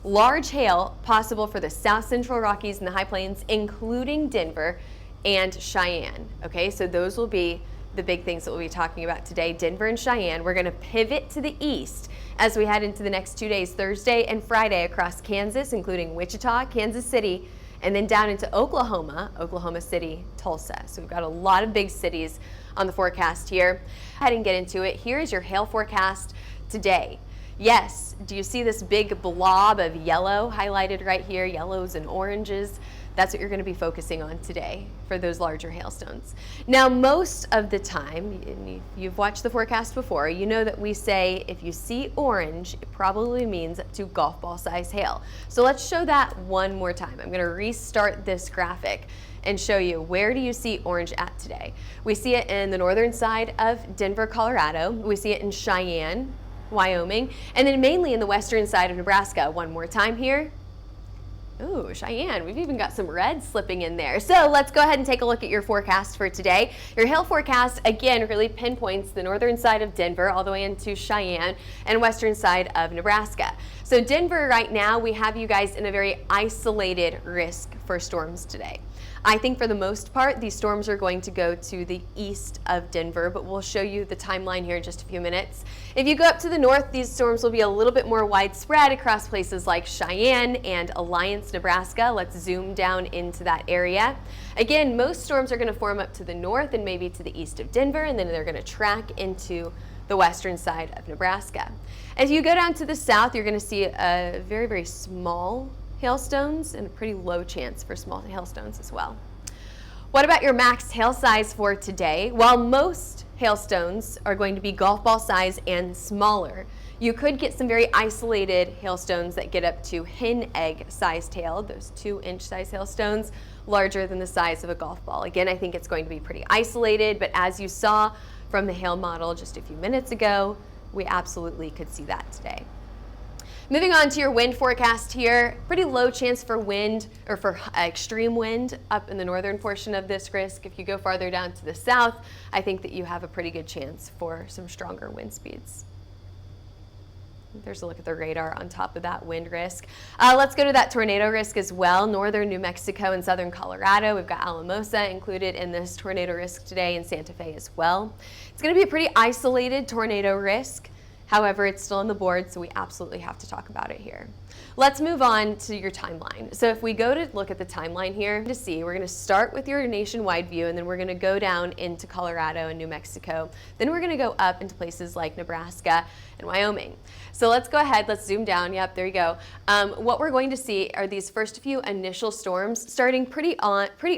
large hail possible for the south central Rockies and the High Plains, including Denver and Cheyenne. Okay, so those will be the big things that we'll be talking about today, Denver and Cheyenne. We're going to pivot to the east as we head into the next 2 days, Thursday and Friday, across Kansas, including Wichita, Kansas City, and then down into Oklahoma, Oklahoma City, Tulsa. So we've got a lot of big cities on the forecast here. Go ahead and get into it. Here is your hail forecast today. Yes, do you see this big blob of yellow highlighted right here, yellows and oranges? That's what you're going to be focusing on today for those larger hailstones. Now, most of the time, and you've watched the forecast before, you know that we say if you see orange, it probably means up to golf ball size hail. So let's show that one more time. I'm going to restart this graphic and show you where do you see orange at today. We see it in the northern side of Denver, Colorado. We see it in Cheyenne, Wyoming, and then mainly in the western side of Nebraska. One more time here. Ooh, Cheyenne, we've even got some red slipping in there. So let's go ahead and take a look at your forecast for today. Your hail forecast, again, really pinpoints the northern side of Denver all the way into Cheyenne and western side of Nebraska. So Denver right now, we have you guys in a very isolated risk for storms today. I think for the most part, these storms are going to go to the east of Denver, but we'll show you the timeline here in just a few minutes. If you go up to the north, these storms will be a little bit more widespread across places like Cheyenne and Alliance, Nebraska. Let's zoom down into that area. Again, most storms are going to form up to the north and maybe to the east of Denver, and then they're going to track into the western side of Nebraska. As you go down to the south, you're going to see a very, very small hailstones and a pretty low chance for small hailstones as well. What about your max hail size for today? While most hailstones are going to be golf ball size and smaller, you could get some very isolated hailstones that get up to hen egg sized hail, those 2-inch size hailstones, larger than the size of a golf ball. Again, I think it's going to be pretty isolated, but as you saw from the hail model just a few minutes ago, we absolutely could see that today. Moving on to your wind forecast here, pretty low chance for wind or for extreme wind up in the northern portion of this risk. If you go farther down to the south, I think that you have a pretty good chance for some stronger wind speeds. There's a look at the radar on top of that wind risk. Let's go to that tornado risk as well. Northern New Mexico and southern Colorado. We've got Alamosa included in this tornado risk today, and Santa Fe as well. It's going to be a pretty isolated tornado risk. However, it's still on the board, so we absolutely have to talk about it here. Let's move on to your timeline. So if we go to look at the timeline here to see, we're going to start with your nationwide view, and then we're going to go down into Colorado and New Mexico. Then we're going to go up into places like Nebraska and Wyoming. So let's go ahead, let's zoom down. Yep, there you go. What we're going to see are these first few initial storms starting pretty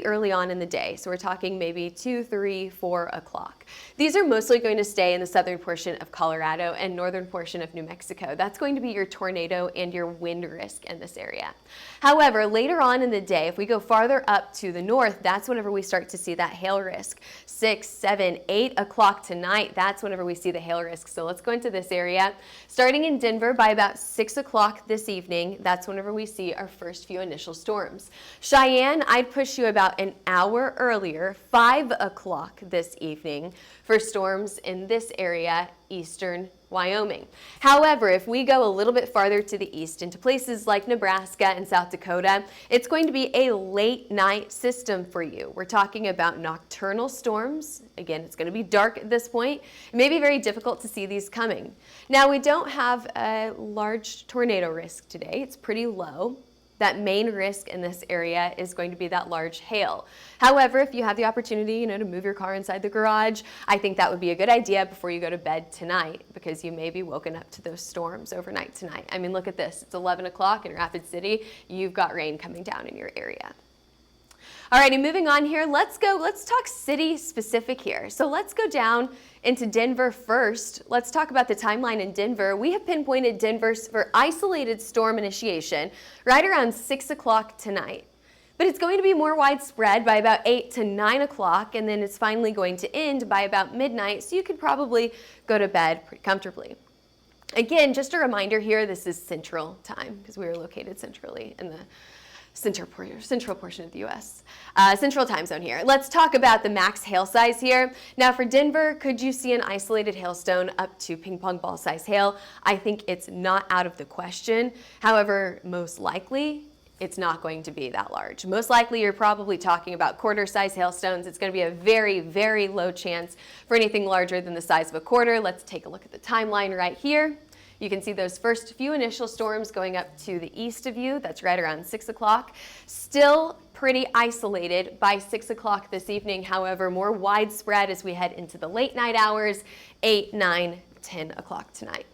early on in the day. So we're talking maybe 2, 3, 4 o'clock. These are mostly going to stay in the southern portion of Colorado and northern portion of New Mexico. That's going to be your tornado and your wind risk in this area. However, later on in the day, if we go farther up to the north, that's whenever we start to see that hail risk. 6, 7, 8 o'clock tonight, that's whenever we see the hail risk. So let's go into this area. Starting in Denver by about 6 o'clock this evening, that's whenever we see our first few initial storms. Cheyenne, I'd push you about an hour earlier, 5 o'clock this evening, for storms in this area, eastern Wyoming. However, if we go a little bit farther to the east into places like Nebraska and South Dakota, it's going to be a late night system for you. We're talking about nocturnal storms. Again, it's going to be dark at this point. It may be very difficult to see these coming. Now, we don't have a large tornado risk today. It's pretty low. That main risk in this area is going to be that large hail. However, if you have the opportunity, to move your car inside the garage, I think that would be a good idea before you go to bed tonight, because you may be woken up to those storms overnight tonight. I mean, look at this. It's 11 o'clock in Rapid City. You've got rain coming down in your area. Alrighty, moving on here, let's talk city specific here. So let's go down into Denver first. Let's talk about the timeline in Denver. We have pinpointed Denver for isolated storm initiation right around 6 o'clock tonight. But it's going to be more widespread by about 8 to 9 o'clock, and then it's finally going to end by about midnight, so you could probably go to bed pretty comfortably. Again, just a reminder here, this is Central Time, because we are located centrally in the central portion of the U.S. Central time zone here. Let's talk about the max hail size here. Now for Denver, could you see an isolated hailstone up to ping pong ball size hail? I think it's not out of the question. However, most likely, it's not going to be that large. Most likely, you're probably talking about quarter-size hailstones. It's going to be a very, very low chance for anything larger than the size of a quarter. Let's take a look at the timeline right here. You can see those first few initial storms going up to the east of you. That's right around 6 o'clock. Still pretty isolated by 6 o'clock this evening. However, more widespread as we head into the late night hours, 8, 9, 10 o'clock tonight.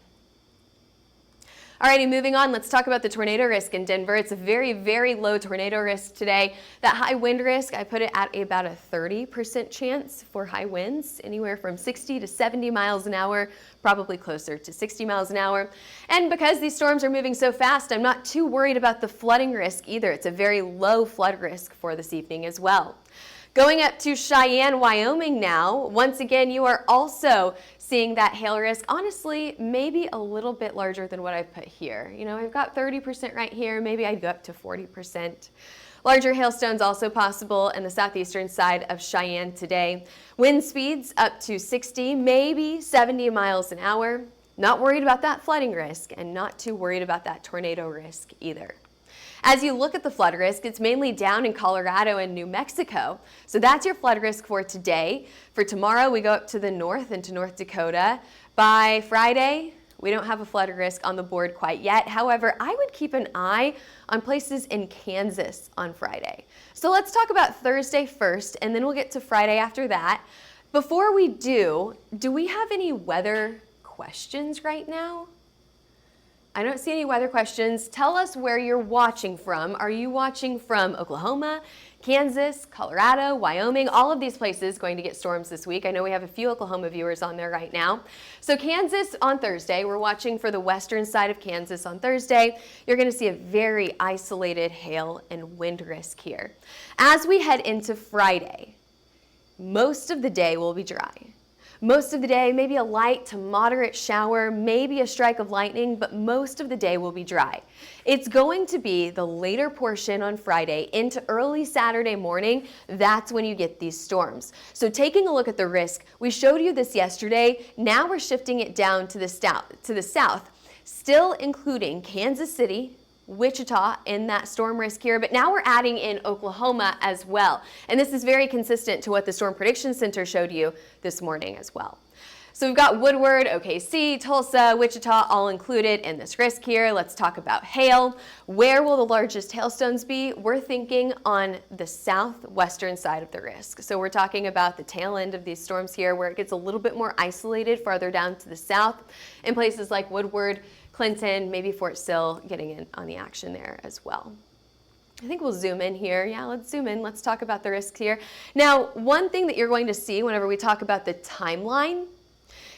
Alrighty, moving on, let's talk about the tornado risk in Denver. It's a very, very low tornado risk today. That high wind risk, I put it at about a 30% chance for high winds, anywhere from 60 to 70 miles an hour, probably closer to 60 miles an hour. And because these storms are moving so fast, I'm not too worried about the flooding risk either. It's a very low flood risk for this evening as well. Going up to Cheyenne, Wyoming now, once again, you are also seeing that hail risk, honestly, maybe a little bit larger than what I've put here. You know, I've got 30% right here, maybe I'd go up to 40%. Larger hailstones also possible in the southeastern side of Cheyenne today. Wind speeds up to 60, maybe 70 miles an hour. Not worried about that flooding risk and not too worried about that tornado risk either. As you look at the flood risk, it's mainly down in Colorado and New Mexico. So that's your flood risk for today. For tomorrow, we go up to the north into North Dakota. By Friday, we don't have a flood risk on the board quite yet. However, I would keep an eye on places in Kansas on Friday. So let's talk about Thursday first, and then we'll get to Friday after that. Before we do we have any weather questions right now? I don't see any weather questions. Tell us where you're watching from. Are you watching from Oklahoma, Kansas, Colorado, Wyoming? All of these places going to get storms this week. I know we have a few Oklahoma viewers on there right now. So Kansas on Thursday, we're watching for the western side of Kansas on Thursday. You're going to see a very isolated hail and wind risk here. As we head into Friday, most of the day will be dry. Most of the day, maybe a light to moderate shower, maybe a strike of lightning, but most of the day will be dry. It's going to be the later portion on Friday into early Saturday morning. That's when you get these storms. So taking a look at the risk, we showed you this yesterday. Now we're shifting it down to the south, still including Kansas City, Wichita in that storm risk here, but now we're adding in Oklahoma as well. And this is very consistent to what the Storm Prediction Center showed you this morning as well. So we've got Woodward, OKC, Tulsa, Wichita all included in this risk here. Let's talk about hail. Where will the largest hailstones be? We're thinking on the southwestern side of the risk. So we're talking about the tail end of these storms here where it gets a little bit more isolated farther down to the south in places like Woodward, Clinton, maybe Fort Sill getting in on the action there as well. I think we'll zoom in here. Yeah, let's zoom in. Let's talk about the risks here. Now, one thing that you're going to see whenever we talk about the timeline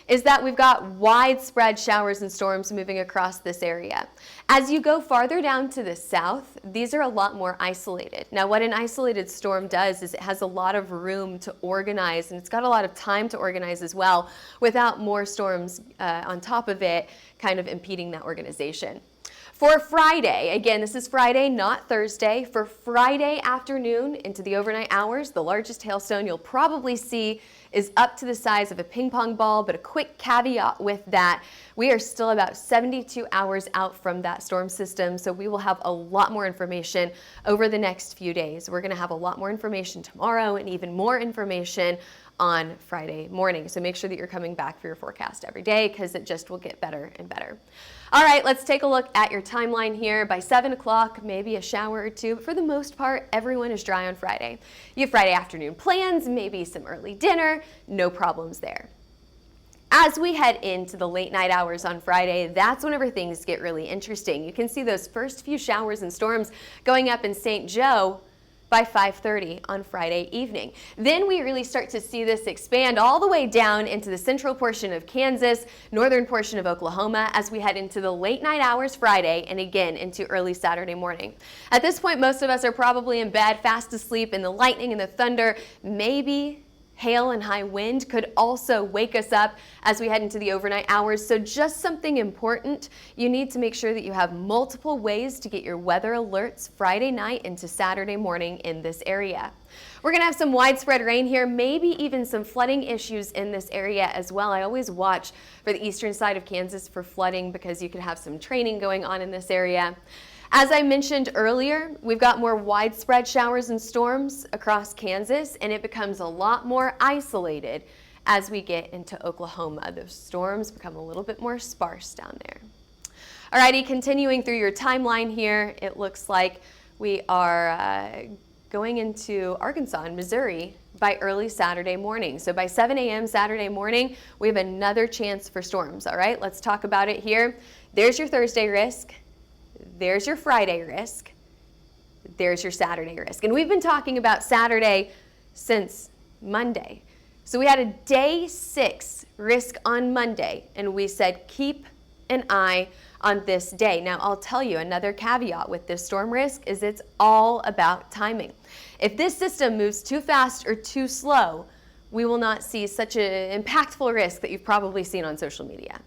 is that we've got widespread showers and storms moving across this area. As you go farther down to the south, these are a lot more isolated. Now, what an isolated storm does is it has a lot of room to organize, and it's got a lot of time to organize as well without more storms on top of it kind of impeding that organization. For Friday, again, this is Friday, not Thursday. For Friday afternoon into the overnight hours, the largest hailstone you'll probably see is up to the size of a ping pong ball, but a quick caveat with that, we are still about 72 hours out from that storm system, so we will have a lot more information over the next few days. We're going to have a lot more information tomorrow and even more information on Friday morning. So make sure that you're coming back for your forecast every day because it just will get better and better. All right, let's take a look at your timeline here. By 7 o'clock, maybe a shower or two, but for the most part, everyone is dry on Friday. You have Friday afternoon plans, maybe some early dinner, no problems there. As we head into the late night hours on Friday, that's whenever things get really interesting. You can see those first few showers and storms going up in St. Joe by 5:30 on Friday evening. Then we really start to see this expand all the way down into the central portion of Kansas, northern portion of Oklahoma as we head into the late night hours Friday and again into early Saturday morning. At this point, most of us are probably in bed, fast asleep, and the lightning and the thunder maybe Hail and high wind could also wake us up as we head into the overnight hours. So just something important, you need to make sure that you have multiple ways to get your weather alerts Friday night into Saturday morning in this area. We're going to have some widespread rain here, maybe even some flooding issues in this area as well. I always watch for the eastern side of Kansas for flooding because you could have some training going on in this area. As I mentioned earlier, we've got more widespread showers and storms across Kansas, and it becomes a lot more isolated as we get into Oklahoma. Those storms become a little bit more sparse down there. Alrighty, continuing through your timeline here, it looks like we are going into Arkansas and Missouri by early Saturday morning. So by 7 a.m. Saturday morning, we have another chance for storms. All right, let's talk about it here. There's your Thursday risk. There's your Friday risk. There's your Saturday risk. And we've been talking about Saturday since Monday. So we had a day 6 risk on Monday, and we said keep an eye on this day. Now, I'll tell you another caveat with this storm risk is it's all about timing. If this system moves too fast or too slow, we will not see such an impactful risk that you've probably seen on social media.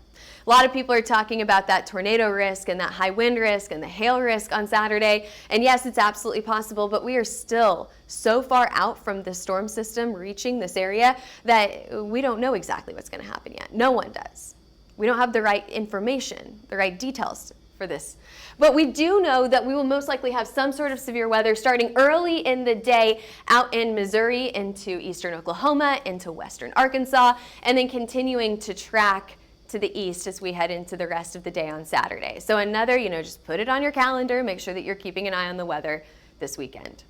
A lot of people are talking about that tornado risk and that high wind risk and the hail risk on Saturday. And yes, it's absolutely possible, but we are still so far out from the storm system reaching this area that we don't know exactly what's going to happen yet. No one does. We don't have the right information, the right details for this. But we do know that we will most likely have some sort of severe weather starting early in the day out in Missouri, into eastern Oklahoma, into western Arkansas, and then continuing to track to the east as we head into the rest of the day on Saturday. So another, just put it on your calendar, make sure that you're keeping an eye on the weather this weekend.